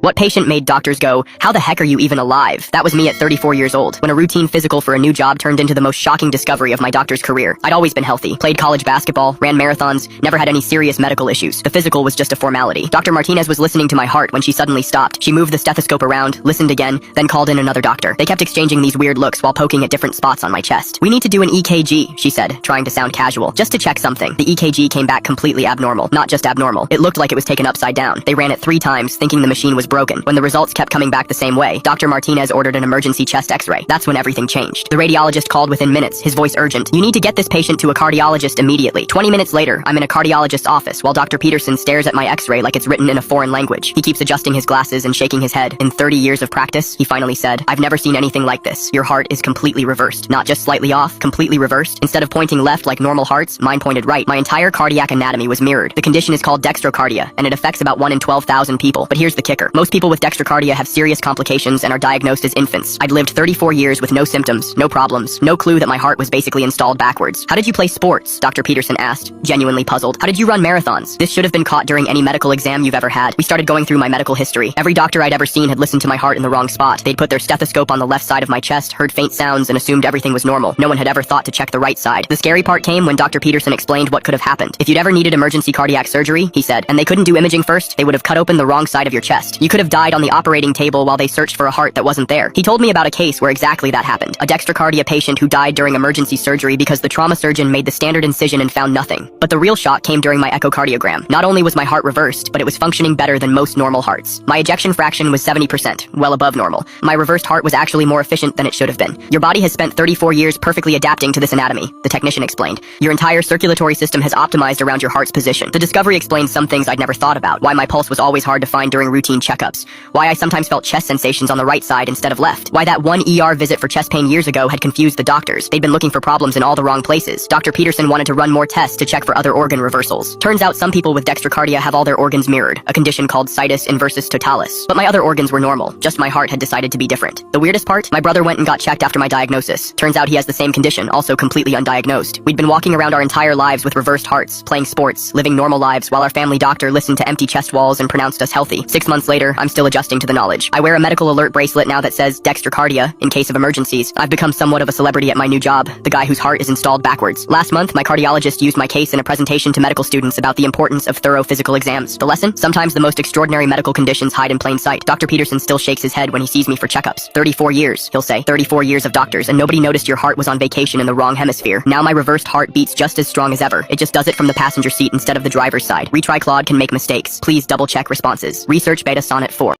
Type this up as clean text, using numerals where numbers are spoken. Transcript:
What patient made doctors go, "How the heck are you even alive?" That was me at 34 years old, when a routine physical for a new job turned into the most shocking discovery of my doctor's career. I'd always been healthy, played college basketball, ran marathons, never had any serious medical issues. The physical was just a formality. Dr. Martinez was listening to my heart when she suddenly stopped. She moved the stethoscope around, listened again, then called in another doctor. They kept exchanging these weird looks while poking at different spots on my chest. "We need to do an EKG," she said, trying to sound casual, just to check something. The EKG came back completely abnormal. Not just abnormal. It looked like it was taken upside down. They ran it 3 times, thinking the machine was broken. When the results kept coming back the same way, Dr. Martinez ordered an emergency chest x-ray. That's when everything changed. The radiologist called within minutes, his voice urgent. "You need to get this patient to a cardiologist immediately." 20 minutes later, I'm in a cardiologist's office while Dr. Peterson stares at my x-ray like it's written in a foreign language. He keeps adjusting his glasses and shaking his head. "In 30 years of practice," he finally said, "I've never seen anything like this. Your heart is completely reversed. Not just slightly off, completely reversed. Instead of pointing left like normal hearts, mine pointed right. My entire cardiac anatomy was mirrored. The condition is called dextrocardia, and it affects about 1 in 12,000 people. But here's the kicker. Most people with dextrocardia have serious complications and are diagnosed as infants. I'd lived 34 years with no symptoms, no problems, no clue that my heart was basically installed backwards." "How did you play sports?" Dr. Peterson asked, genuinely puzzled. "How did you run marathons? This should have been caught during any medical exam you've ever had." We started going through my medical history. Every doctor I'd ever seen had listened to my heart in the wrong spot. They'd put their stethoscope on the left side of my chest, heard faint sounds, and assumed everything was normal. No one had ever thought to check the right side. The scary part came when Dr. Peterson explained what could have happened. "If you'd ever needed emergency cardiac surgery," he said, "and they couldn't do imaging first, they would have cut open the wrong side of your chest. You could have died on the operating table while they searched for a heart that wasn't there." He told me about a case where exactly that happened. A dextrocardia patient who died during emergency surgery because the trauma surgeon made the standard incision and found nothing. But the real shock came during my echocardiogram. Not only was my heart reversed, but it was functioning better than most normal hearts. My ejection fraction was 70%, well above normal. My reversed heart was actually more efficient than it should have been. "Your body has spent 34 years perfectly adapting to this anatomy," the technician explained. "Your entire circulatory system has optimized around your heart's position." The discovery explains some things I'd never thought about. Why my pulse was always hard to find during routine checkups. Why I sometimes felt chest sensations on the right side instead of left. Why that one ER visit for chest pain years ago had confused the doctors. They'd been looking for problems in all the wrong places. Dr. Peterson wanted to run more tests to check for other organ reversals. Turns out some people with dextrocardia have all their organs mirrored, a condition called situs inversus totalis. But my other organs were normal, just my heart had decided to be different. The weirdest part? My brother went and got checked after my diagnosis. Turns out he has the same condition, also completely undiagnosed. We'd been walking around our entire lives with reversed hearts, playing sports, living normal lives, while our family doctor listened to empty chest walls and pronounced us healthy. 6 months later, I'm still adjusting to the knowledge. I wear a medical alert bracelet now that says dextrocardia in case of emergencies. I've become somewhat of a celebrity at my new job, the guy whose heart is installed backwards. Last month, my cardiologist used my case in a presentation to medical students about the importance of thorough physical exams. The lesson? Sometimes the most extraordinary medical conditions hide in plain sight. Dr. Peterson still shakes his head when he sees me for checkups. 34 years, he'll say. 34 years of doctors, and nobody noticed your heart was on vacation in the wrong hemisphere. Now my reversed heart beats just as strong as ever. It just does it from the passenger seat instead of the driver's side. Retry Claude can make mistakes. Please double check responses. Research Beta Sonnet 4.